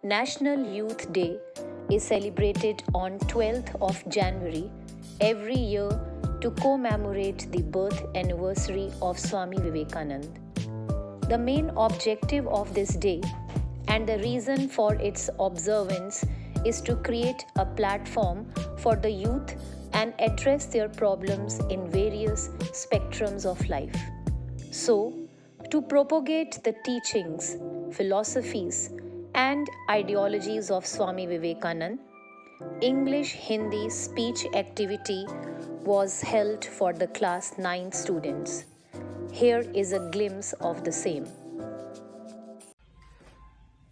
National Youth Day is celebrated on 12th of January every year to commemorate the birth anniversary of Swami Vivekanand. The main objective of this day and the reason for its observance is to create a platform for the youth and address their problems in various spectrums of life. So, to propagate the teachings, philosophies, and ideologies of Swami Vivekanand, English Hindi speech activity was held for the class 9 students. Here is a glimpse of the same.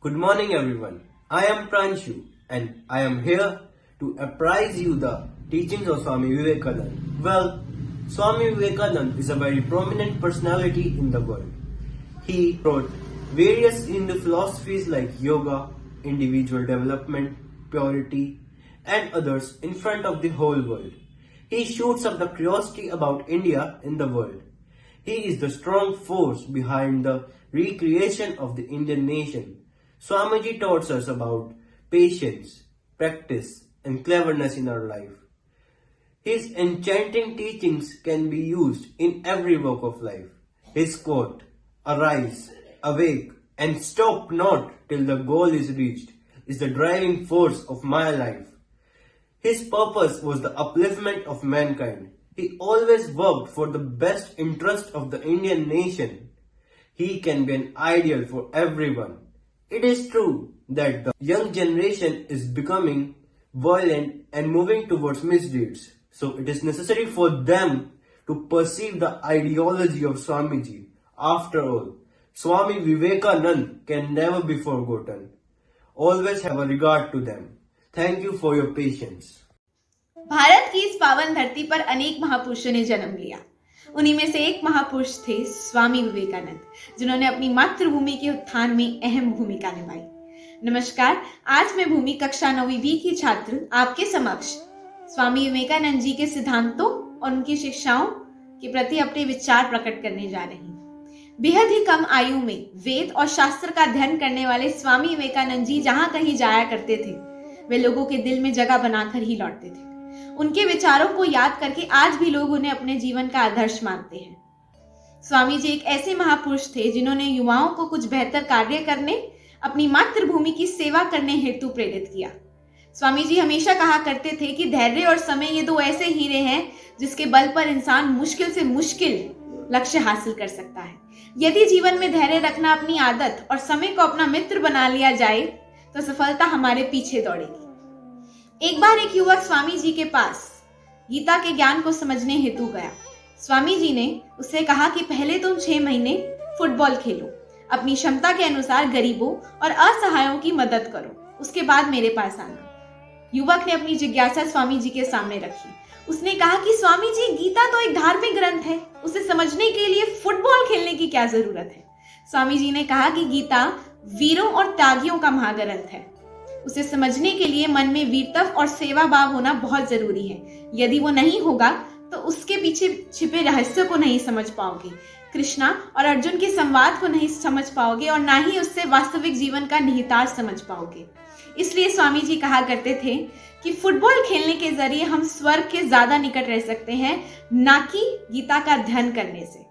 Good morning everyone. I am Pranshu and I am here to apprise you the teachings of Swami Vivekananda. Well, Swami Vivekananda is a very prominent personality in the world. He wrote various Hindu philosophies like yoga, individual development, purity, and others in front of the whole world. He shoots up the curiosity about India in the world. He is the strong force behind the recreation of the Indian nation. Swamiji taught us about patience, practice, and cleverness in our life. His enchanting teachings can be used in every walk of life. His quote, "Arise, awake, and stop not till the goal is reached," is the driving force of my life. His purpose was the upliftment of mankind. He always worked for the best interest of the Indian nation. He can be an ideal for everyone. It is true that the young generation is becoming violent and moving towards misdeeds. So it is necessary for them to perceive the ideology of Swamiji. After all, Swami Vivekanand can never be forgotten. Always have a regard to them. Thank you for your patience. Bharat की इस पावन धरती पर अनेक महापुरुषों ने जन्म लिया। उन्हीं में से एक महापुरुष थे स्वामी विवेकानंद, जिन्होंने अपनी मातृभूमि के उत्थान में अहम भूमिका निभाई। नमस्कार, आज मैं भूमि कक्षा 9वीं बी की छात्र आपके समक्ष स्वामी विवेकानंद जी के सिद्धांतों और उनकी शिक्षाओं के प्रति अपने विचार प्रकट करने जा रही हूँ। बेहद ही कम आयु में वेद और शास्त्र का अध्ययन करने वाले स्वामी विवेकानंद जी जहां कहीं जाया करते थे, वे लोगों के दिल में जगह बनाकर ही लौटते थे। उनके विचारों को याद करके आज भी लोग उन्हें अपने जीवन का आदर्श मानते हैं। स्वामी जी एक ऐसे महापुरुष थे जिन्होंने युवाओं को कुछ बेहतर कार्य करने, अपनी मातृभूमि की सेवा करने हेतु प्रेरित किया। स्वामी जी हमेशा कहा करते थे कि धैर्य और समय ये दो ऐसे हीरे हैं जिसके बल पर इंसान मुश्किल से मुश्किल लक्ष्य हासिल कर सकता है। यदि जीवन में धैर्य रखना अपनी आदत और समय को अपना मित्र बना लिया जाए तो सफलता हमारे पीछे दौड़ेगी। एक बार एक युवक स्वामी जी के पास गीता के ज्ञान को समझने हेतु गया। स्वामी जी ने उससे कहा कि पहले तुम 6 महीने फुटबॉल खेलो, अपनी क्षमता के अनुसार गरीबों और असहायों की मदद करो, उसके बाद मेरे पास आना। युवक ने अपनी जिज्ञासा स्वामी जी के सामने रखी। उसने कहा कि स्वामी जी, गीता तो एक धार्मिक ग्रंथ है, उसे समझने के लिए फुटबॉल खेलने की क्या जरूरत है। स्वामी जी ने कहा कि गीता वीरों और त्यागियों का महाग्रंथ है, उसे समझने के लिए मन में वीरत्व और सेवा भाव होना बहुत जरूरी है। यदि वो नहीं होगा तो उसके पीछे छिपे रहस्य को नहीं समझ पाओगे, कृष्णा और अर्जुन के संवाद को नहीं समझ पाओगे और ना ही उससे वास्तविक जीवन का निहितार्थ समझ पाओगे। इसलिए स्वामी जी कहा करते थे कि फुटबॉल खेलने के जरिए हम स्वर्ग के ज्यादा निकट रह सकते हैं, ना कि गीता का अध्ययन करने से।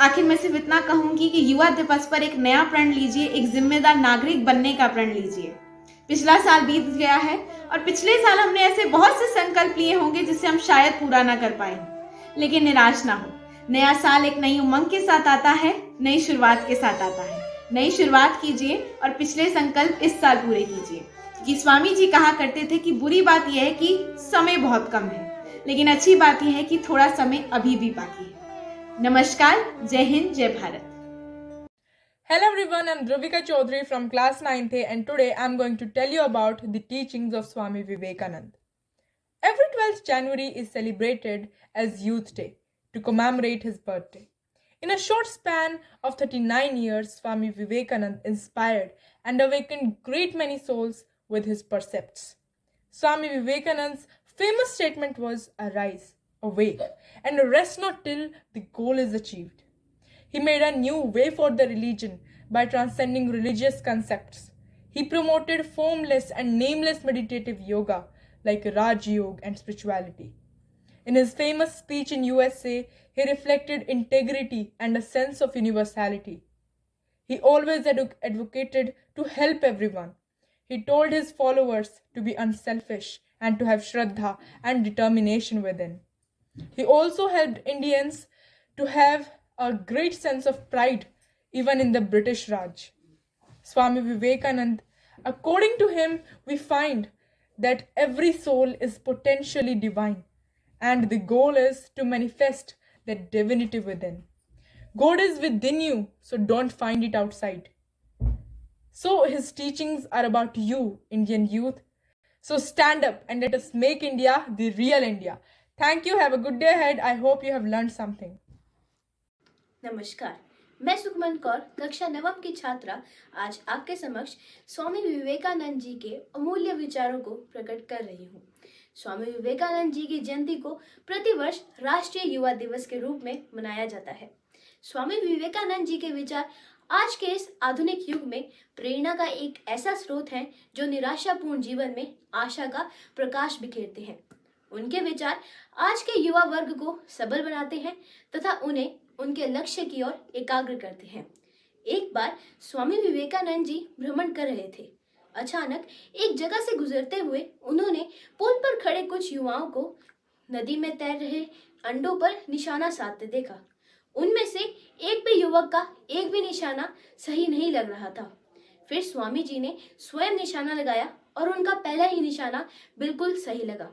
आखिर मैं सिर्फ इतना कहूंगी कि युवा दिवस पर एक नया प्रण लीजिए, एक जिम्मेदार नागरिक बनने का प्रण लीजिए। पिछला साल बीत गया है और पिछले साल हमने ऐसे बहुत से संकल्प लिए होंगे जिसे हम शायद पूरा ना कर पाए, लेकिन निराश ना हो। नया साल एक नई उमंग के साथ आता है, नई शुरुआत के साथ आता है। नई शुरुआत कीजिए और पिछले संकल्प इस साल पूरे कीजिए, क्योंकि स्वामी जी कहा करते थे कि बुरी बात यह है कि समय बहुत कम है, लेकिन अच्छी बात यह है कि थोड़ा समय अभी भी बाकी है। नमस्कार, जय हिंद, जय Bharat. Hello everyone, I'm Dhruvika Chaudhary from class 9th A and today I'm going to tell you about the teachings of Swami Vivekananda. Every 12th January is celebrated as Youth Day to commemorate his birthday. In a short span of 39 years, Swami Vivekananda inspired and awakened great many souls with his precepts. Swami Vivekananda's famous statement was, "Arise, awake, and rest not till the goal is achieved." He made a new way for the religion by transcending religious concepts. He promoted formless and nameless meditative yoga like Raj Yoga and spirituality. In his famous speech in USA, he reflected integrity and a sense of universality. He always advocated to help everyone. He told his followers to be unselfish and to have Shraddha and determination within. He also helped Indians to have a great sense of pride even in the British Raj. Swami Vivekanand, according to him, we find that every soul is potentially divine and the goal is to manifest that divinity within. God is within you, so don't find it outside. So his teachings are about you, Indian youth. So stand up and let us make India the real India. Thank you. Have a good day ahead. I hope you have learned something. नमस्कार, मैं सुखमन कौर कक्षा नवम की छात्रा आज आपके समक्ष स्वामी विवेकानंद जी के अमूल्य विचारों को प्रकट कर रही हूँ। स्वामी विवेकानंद जी की जयंती को प्रतिवर्ष राष्ट्रीय युवा दिवस के रूप में मनाया जाता है। स्वामी विवेकानंद जी के विचार आज के इस आधुनिक युग में प्रेरणा का एक ऐसा स्रोत है जो निराशापूर्ण जीवन में आशा का प्रकाश बिखेरते हैं। उनके विचार आज के युवा वर्ग को सबल बनाते हैं तथा उन्हें उनके लक्ष्य की ओर एकाग्र करते हैं। एक बार स्वामी विवेकानंद जी भ्रमण कर रहे थे। अचानक एक जगह से गुजरते हुए उन्होंने पुल पर खड़े कुछ युवाओं को नदी में तैर रहे अंडों पर निशाना साधते देखा। उनमें से एक भी युवक का एक भी निशाना सही नहीं लग रहा था। फिर स्वामी जी ने स्वयं निशाना लगाया और उनका पहला ही निशाना बिल्कुल सही लगा।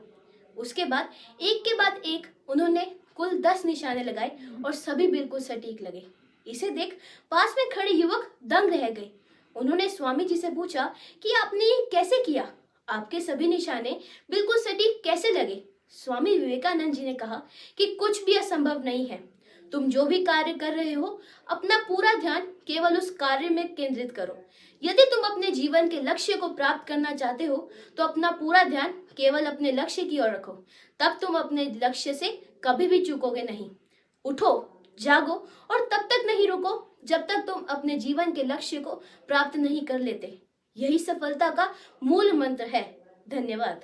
उसके बाद एक उन्होंने कुल 10 निशाने लगाए और सभी बिल्कुल सटीक लगे। इसे देख पास में खड़े युवक दंग रह गए। उन्होंने स्वामी जी से पूछा कि आपने ये कैसे किया? आपके सभी निशाने बिल्कुल सटीक कैसे लगे? स्वामी विवेकानंद जी ने कहा कि कुछ भी असंभव नहीं है। तुम जो भी कार्य कर रहे हो अपना पूरा ध्यान केवल उस कार्य में केंद्रित करो। यदि तुम अपने जीवन के लक्ष्य को प्राप्त करना चाहते हो तो अपना पूरा ध्यान केवल अपने लक्ष्य की ओर रखो। तब तुम अपने लक्ष्य से कभी भी चूकोगे नहीं। उठो, जागो और तब तक नहीं रुको जब तक तुम अपने जीवन के लक्ष्य को प्राप्त नहीं कर लेते। यही सफलता का मूल मंत्र है। धन्यवाद।